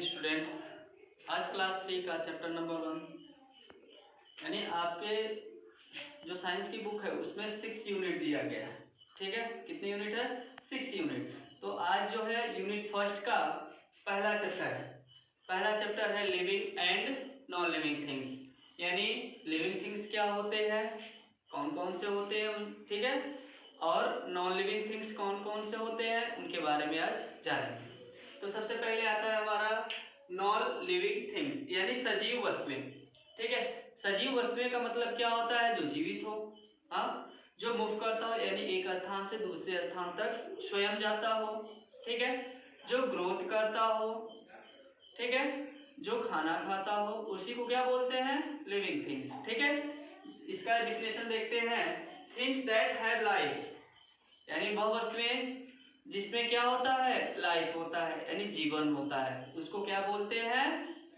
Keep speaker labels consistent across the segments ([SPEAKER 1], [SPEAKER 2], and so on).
[SPEAKER 1] Students, आज class 3 का chapter number 1 यानी आपके जो साइंस की बुक है उसमें 6 यूनिट दिया गया है। ठीक है, कितने यूनिट है? 6 यूनिट। तो आज जो है यूनिट फर्स्ट का पहला चैप्टर है living and non living things. यानी लिविंग थिंग्स क्या होते हैं, कौन कौन से होते हैं, ठीक है, और नॉन लिविंग थिंग्स कौन कौन से होते हैं उनके बारे में आज जानेंगे। तो सबसे पहले आता है हमारा नॉन लिविंग थिंग्स यानी सजीव वस्तुएं। ठीक है, सजीव वस्तुएं का मतलब क्या होता है? जो जीवित हो, हाँ, जो मूव करता हो यानी एक स्थान से दूसरे स्थान तक स्वयं जाता हो, ठीक है, जो ग्रोथ करता हो, ठीक है, जो खाना खाता हो, उसी को क्या बोलते हैं? Living things. ठीक है, इसका डिफिनेशन देखते हैं। थिंग्स दैट हैव लाइफ यानी वह वस्तुएं जिसमें क्या होता है? लाइफ होता है यानी जीवन होता है, उसको क्या बोलते हैं?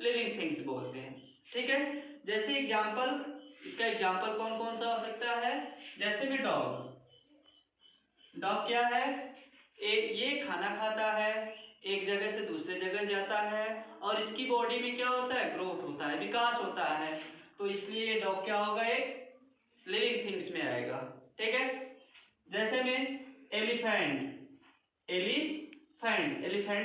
[SPEAKER 1] लिविंग थिंग्स बोलते हैं। ठीक है, जैसे एग्जांपल, इसका एग्जांपल कौन कौन सा हो सकता है? जैसे में डॉग क्या है? ये खाना खाता है, एक जगह से दूसरे जगह जाता है और इसकी बॉडी में क्या होता है? ग्रोथ होता है, विकास होता है। तो इसलिए ये डॉग क्या होगा? एक लिविंग थिंग्स में आएगा। ठीक है, जैसे में एलिफेंट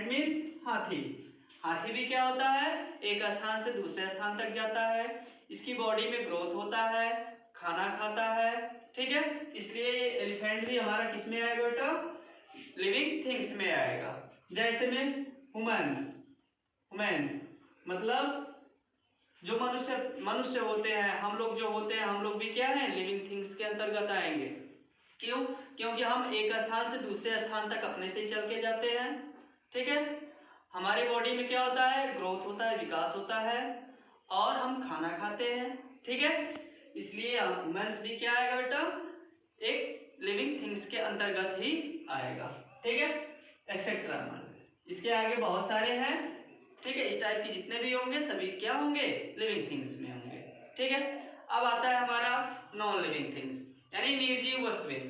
[SPEAKER 1] मीन्स हाथी भी क्या होता है? एक स्थान से दूसरे स्थान तक जाता है, इसकी बॉडी में ग्रोथ होता है, खाना खाता है। ठीक है, इसलिए ये एलिफेंट भी हमारा किस में आएगा बेटा? लिविंग थिंग्स में आएगा। जैसे में ह्यूमन्स मतलब जो मनुष्य होते हैं, हम लोग जो होते हैं, हम लोग भी क्या है? लिविंग थिंग्स के अंतर्गत आएंगे। क्यों? क्योंकि हम एक स्थान से दूसरे स्थान तक अपने से ही चल के जाते हैं। ठीक है, हमारी बॉडी में क्या होता है? ग्रोथ होता है, विकास होता है और हम खाना खाते हैं। ठीक है, इसलिए ह्यूमन्स भी क्या आएगा बेटा? एक लिविंग थिंग्स के अंतर्गत ही आएगा। ठीक है, एक्सेट्रा। इसके आगे बहुत सारे हैं। ठीक है, इस टाइप के जितने भी होंगे सभी क्या होंगे? लिविंग थिंग्स में होंगे। ठीक है, अब आता है हमारा नॉन लिविंग थिंग्स यानी निर्जीव वस्तुएं।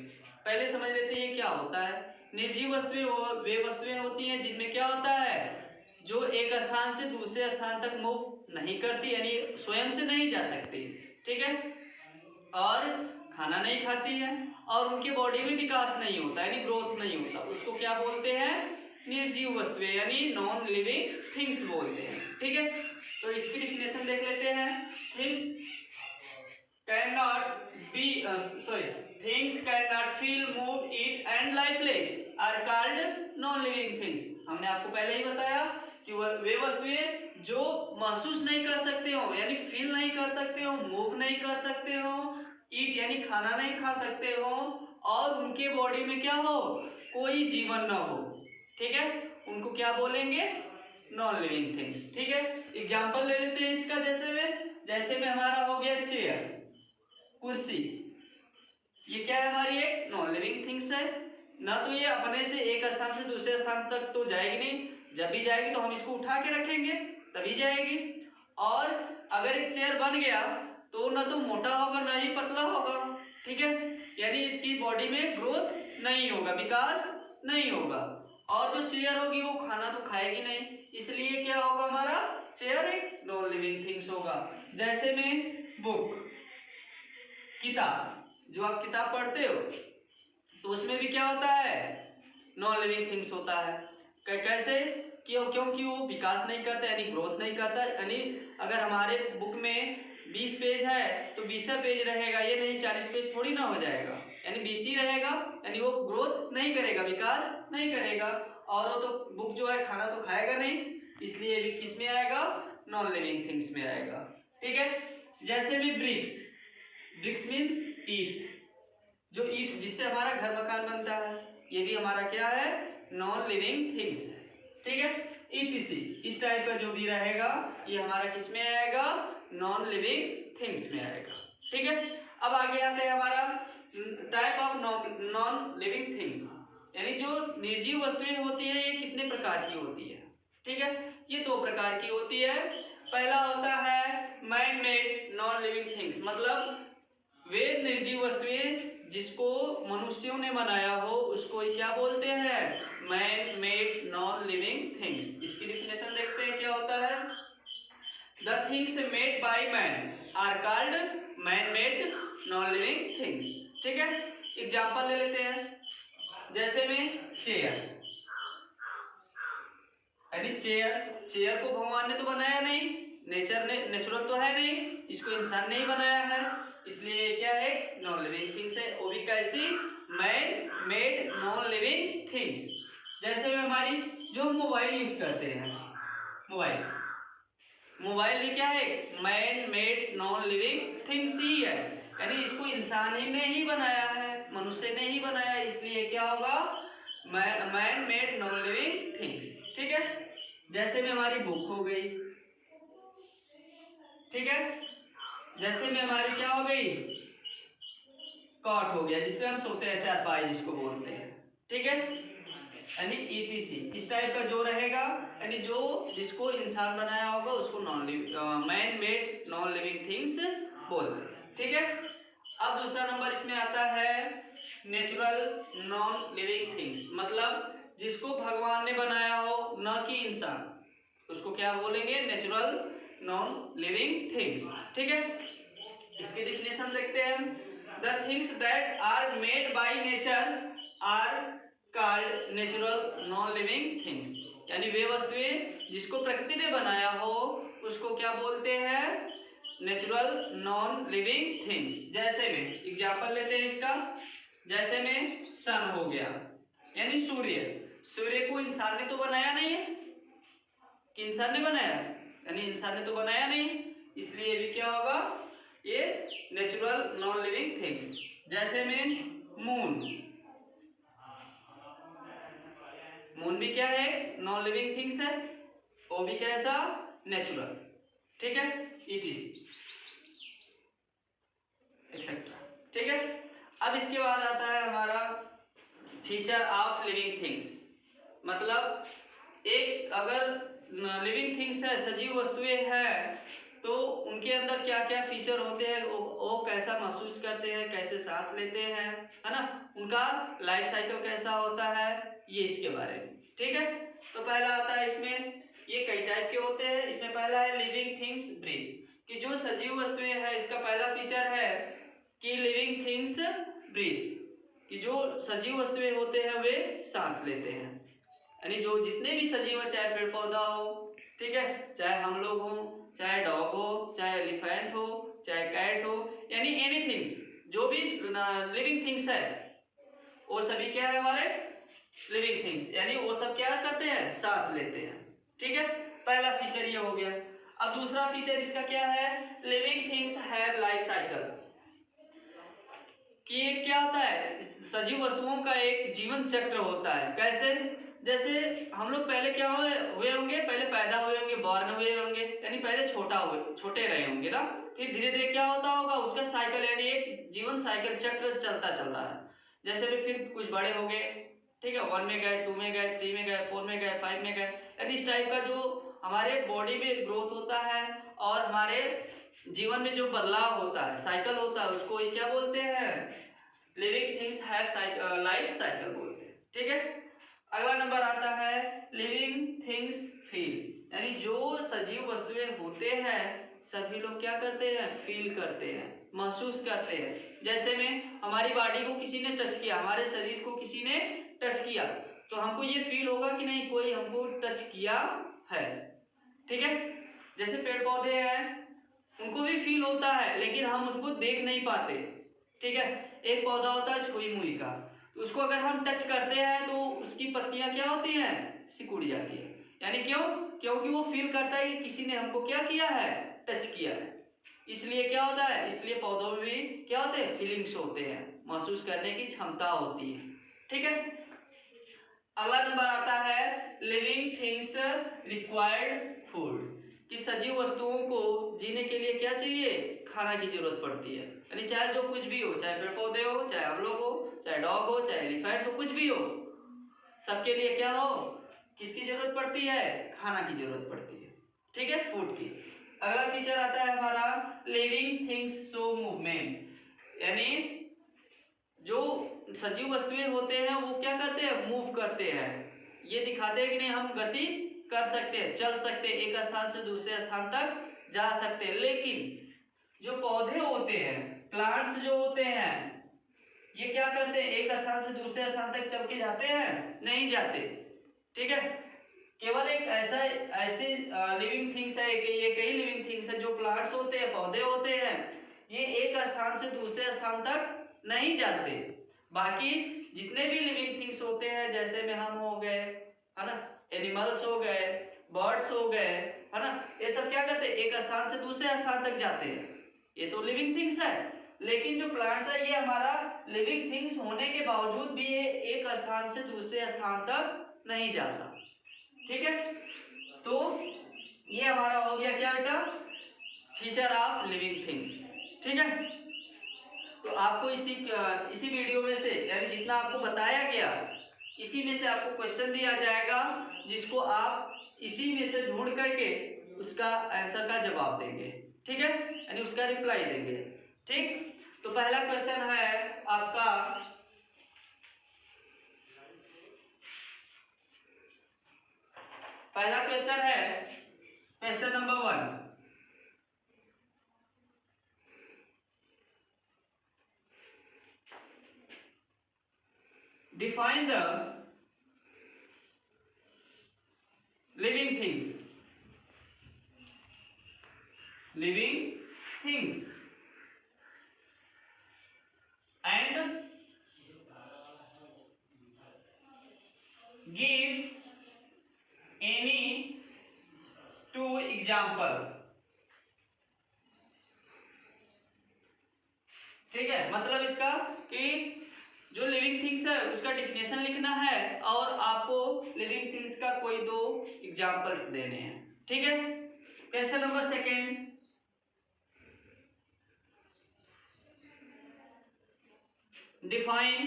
[SPEAKER 1] पहले समझ लेते हैं क्या होता है। निर्जीव वस्तुएं वे वस्तुएं होती हैं जिनमें क्या होता है? जो एक स्थान से दूसरे स्थान तक मूव नहीं करती यानी स्वयं से नहीं जा सकती, ठीक है, और खाना नहीं खाती है और उनके बॉडी में विकास नहीं होता यानी ग्रोथ नहीं होता, उसको क्या बोलते हैं? निर्जीव वस्तुएं यानी नॉन लिविंग थिंग्स बोलते हैं। ठीक है, तो इसकी डिफिनेशन देख लेते हैं। Things cannot feel, move, eat and lifeless are called non-living things। हमने आपको पहले ही बताया कि वे वस्तुएं जो महसूस नहीं कर सकते हो यानी फील नहीं कर सकते हो, मूव नहीं कर सकते हो, ईट यानी खाना नहीं खा सकते हो और उनके बॉडी में क्या हो? कोई जीवन न हो। ठीक है, उनको क्या बोलेंगे? Non living things. ठीक है, एग्जाम्पल ले लेते हैं इसका। जैसे में हमारा हो गया चेयर, कुर्सी, ये क्या है? हमारी एक नॉन लिविंग थिंग्स है ना। तो ये अपने से एक स्थान से दूसरे स्थान तक तो जाएगी नहीं, जब भी जाएगी तो हम इसको उठा के रखेंगे तभी जाएगी। और अगर एक चेयर बन गया तो ना तो मोटा होगा ना ही पतला होगा। ठीक है, यानी इसकी बॉडी में ग्रोथ नहीं होगा, विकास नहीं होगा और जो चेयर होगी वो खाना तो खाएगी नहीं, इसलिए क्या होगा? हमारा चेयर एक नॉन लिविंग थिंग्स होगा। जैसे में बुक, किताब, जो आप किताब पढ़ते हो तो उसमें भी क्या होता है? नॉन लिविंग थिंग्स होता है। कैसे? क्योंकि वो विकास नहीं करता यानी ग्रोथ नहीं करता। यानी अगर हमारे बुक में 20 पेज है तो 20 पेज रहेगा, ये नहीं 40 पेज थोड़ी ना हो जाएगा, यानी 20 ही रहेगा, यानी वो ग्रोथ नहीं करेगा, विकास नहीं करेगा और वो तो बुक जो है खाना तो खाएगा नहीं, इसलिए भी किस में आएगा? नॉन लिविंग थिंग्स में आएगा। ठीक है, जैसे भी ब्रिक्स मीन्स ईट, जो ईट जिससे हमारा घर मकान बनता है, ये भी हमारा क्या है? नॉन लिविंग थिंग्स है। ठीक है, ETC इस टाइप का जो भी रहेगा ये हमारा किस में आएगा? नॉन लिविंग थिंग्स में आएगा। ठीक है, अब आगे आते हैं हमारा type of non living things यानी जो निर्जीव वस्तुएं होती है ये कितने प्रकार की होती है? ठीक है, ये 2 प्रकार की होती है। पहला होता है man made non living things, मतलब वे निर्जीव वस्तुएं जिसको मनुष्यों ने बनाया हो उसको क्या बोलते हैं? Man made non living things. इसकी डिफिनेशन देखते हैं क्या होता है। The things made by man are called man made non living things. ठीक है, एग्जांपल ले लेते हैं। जैसे में चेयर, यानी चेयर को भगवान ने तो बनाया नहीं, नेचुरल तो है नहीं, इसको इंसान ने ही बनाया है, इसलिए क्या है? नॉन लिविंग थिंग्स है। वो भी कैसी? Man made non living things. जैसे में हमारी जो मोबाइल यूज करते हैं, मोबाइल भी क्या है? Man made non living things ही है, यानी इसको इंसान ही ने ही बनाया है, मनुष्य ने ही बनाया, इसलिए क्या होगा? Man made non living things. ठीक है, जैसे में हमारी बुक हो गई। ठीक है, जैसे में हमारी क्या हो गई? कॉट हो गया, जिसपे हम सोते हैं, चारपाई जिसको बोलते हैं। ठीक है, यानी ETC इस टाइप का जो रहेगा, यानी जो जिसको इंसान बनाया होगा उसको man made non living things बोलते हैं। ठीक है, अब दूसरा नंबर इसमें आता है नेचुरल नॉन लिविंग थिंग्स, मतलब जिसको भगवान ने बनाया हो, न कि इंसान, उसको क्या बोलेंगे? Natural non living things. ठीक है, इसकी डिफिनेशन देखते हैं हम। The things that are made by nature are called natural non living things, यानी वे वस्तुएं जिसको प्रकृति ने बनाया हो उसको क्या बोलते हैं? Natural non living things. जैसे में एग्जांपल लेते हैं इसका। जैसे में सन हो गया, यानी सूर्य को इंसान ने तो बनाया नहीं है, कि इंसान ने बनाया? यानी इंसान ने तो बनाया नहीं, इसलिए भी क्या होगा? ये नेचुरल नॉन लिविंग थिंग्स। जैसे में मून भी क्या है? नॉन लिविंग थिंग्स है, वो भी कैसा? नेचुरल। ठीक है, एक्सेट्रा। ठीक है, अब इसके बाद आता है हमारा फीचर ऑफ लिविंग थिंग्स, मतलब एक अगर लिविंग थिंग्स है, सजीव वस्तुएं हैं, तो उनके अंदर क्या क्या फीचर होते हैं, वो कैसा महसूस करते हैं, कैसे सांस लेते हैं, है ना, उनका लाइफ साइकिल कैसा होता है, ये इसके बारे में। ठीक है, तो पहला आता है इसमें, ये कई टाइप के होते हैं। इसमें पहला है लिविंग थिंग्स ब्रीथ, कि जो सजीव वस्तुएं हैं इसका पहला फीचर है कि लिविंग थिंग्स ब्रीथ, कि जो सजीव वस्तुएं होते हैं वे सांस लेते हैं, यानी जो जितने भी सजीव है, चाहे पेड़ पौधा हो, ठीक है, चाहे हम लोग हो, चाहे डॉग हो, चाहे एलिफेंट हो, चाहे कैट हो, यानी एनीथिंग्स, जो भी लिविंग थिंग्स है वो सभी क्या है? हमारे लिविंग थिंग्स, यानी वो सब क्या करते हैं? सांस लेते हैं। ठीक है, पहला फीचर ये हो गया। अब दूसरा फीचर इसका क्या है? Living things have life cycle, कि ये क्या होता है? सजीव वस्तुओं का एक जीवन चक्र होता है। कैसे? जैसे हम लोग पहले क्या हुए होंगे? पहले पैदा हुए होंगे, बॉर्न हुए होंगे, यानी पहले छोटे रहे होंगे ना, फिर धीरे धीरे क्या होता होगा? उसका साइकिल, यानी एक जीवन साइकिल चक्र चलता चल रहा है। जैसे भी फिर कुछ बड़े हो गए, ठीक है, 1 में गए, 2 में गए, 3 में गए, 4 में गए, 5 में गए, यानी इस टाइप का जो हमारे बॉडी में ग्रोथ होता है और हमारे जीवन में जो बदलाव होता है, साइकिल होता है, उसको क्या बोलते हैं? Living things have life cycle बोलते हैं। ठीक है, अगला नंबर आता है लिविंग थिंग्स फील, यानी जो सजीव वस्तुएं होते हैं सभी लोग क्या करते हैं? फील करते हैं, महसूस करते हैं। जैसे में हमारी बॉडी को किसी ने टच किया, हमारे शरीर को किसी ने टच किया, तो हमको ये फील होगा कि नहीं कोई हमको टच किया है। ठीक है, जैसे पेड़ पौधे हैं उनको भी फील होता है, लेकिन हम उसको देख नहीं पाते। ठीक है, एक पौधा होता है छुई मुई का, तो उसको अगर हम टच करते हैं तो उसकी पत्तियां क्या होती हैं? सिकुड़ जाती है, यानी क्यों? क्योंकि वो फील करता है कि किसी ने हमको क्या किया है? टच किया है। इसलिए क्या होता है? इसलिए पौधों में भी क्या होते हैं? फीलिंग्स होते हैं, महसूस करने की क्षमता होती है। ठीक है, अगला नंबर आता है लिविंग थिंग्स रिक्वायर्ड फूड, कि सजीव वस्तुओं को जीने के लिए क्या चाहिए? खाना की जरूरत पड़ती है, यानी चाहे जो कुछ भी हो, चाहे पेड़ पौधे हो, चाहे हम लोग हो, चाहे डॉग हो, चाहे एलिफेंट हो, कुछ भी हो, सबके लिए क्या हो? किसकी जरूरत पड़ती है? खाना की जरूरत पड़ती है। ठीक है, फूड की। अगला फीचर आता है हमारा लिविंग थिंग्स शो मूवमेंट, यानी जो सजीव वस्तुएं होते हैं वो क्या करते हैं, मूव करते हैं। ये दिखाते हैं कि नहीं हम गति कर सकते हैं, चल सकते हैं, एक स्थान से दूसरे स्थान तक जा सकते हैं। लेकिन जो पौधे होते हैं, प्लांट्स जो होते हैं, ये क्या करते हैं, एक स्थान से दूसरे स्थान तक चल के जाते हैं, नहीं जाते। ठीक है, केवल एक ऐसी लिविंग थिंग्स है कि ये कई लिविंग थिंग्स है, जो प्लांट्स होते हैं, पौधे होते हैं, ये एक स्थान से दूसरे स्थान तक नहीं जाते। बाकी जितने भी लिविंग थिंग्स होते हैं, जैसे में हम हो गए, है ना, एनिमल्स हो गए, बर्ड्स हो गए, है ना, ये सब क्या करते हैं, एक स्थान से दूसरे स्थान तक जाते हैं, ये तो लिविंग थिंग्स है। लेकिन जो प्लांट्स है ये हमारा लिविंग थिंग्स होने के बावजूद भी ये एक स्थान से दूसरे स्थान तक नहीं जाता। ठीक है, तो ये हमारा हो गया क्या बेटा, फीचर ऑफ लिविंग थिंग्स। ठीक है, तो आपको इसी वीडियो में से, यानी जितना आपको बताया गया, इसी में से आपको क्वेश्चन दिया जाएगा, जिसको आप इसी में से ढूंढ करके उसका आंसर का जवाब देंगे। ठीक है, यानी उसका रिप्लाई देंगे। ठीक, तो पहला क्वेश्चन है आपका, पहला क्वेश्चन है question number 1, define the living things and give any two example। ठीक है, मतलब इसका कि जो लिविंग थिंग्स है उसका डिफिनेशन लिखना है और आपको लिविंग थिंग्स का कोई 2 एग्जांपल्स देने हैं। ठीक है, question number 2, define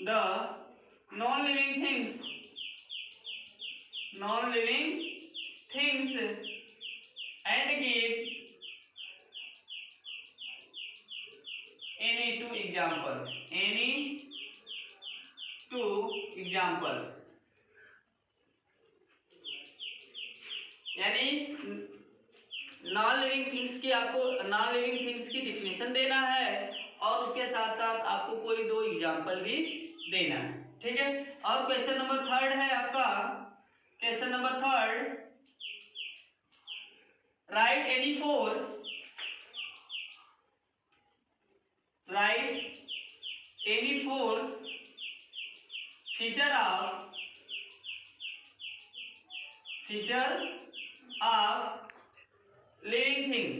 [SPEAKER 1] the non living things and give any two examples। यानी नॉन लिविंग थिंग्स की डिफिनेशन देना है और उसके साथ साथ आपको कोई 2 एग्जांपल भी देना है। ठीक है, और क्वेश्चन नंबर 3 है आपका, question number 3, write any 4 feature of living things।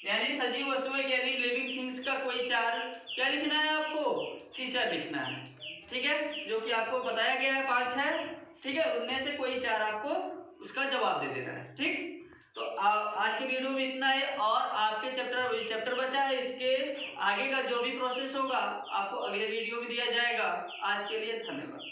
[SPEAKER 1] यानी सजीव वस्तुएं, यानी लिविंग थिंग्स का कोई 4 क्या लिखना है, आपको फीचर लिखना है। ठीक है, जो कि आपको बताया गया है 5 है। ठीक है, उनमें से कोई 4 आपको उसका जवाब दे देना है। ठीक, तो आज के वीडियो में इतना है, और आपके चैप्टर बचा है, इसके आगे का जो भी प्रोसेस होगा आपको अगले वीडियो में दिया जाएगा। आज के लिए धन्यवाद।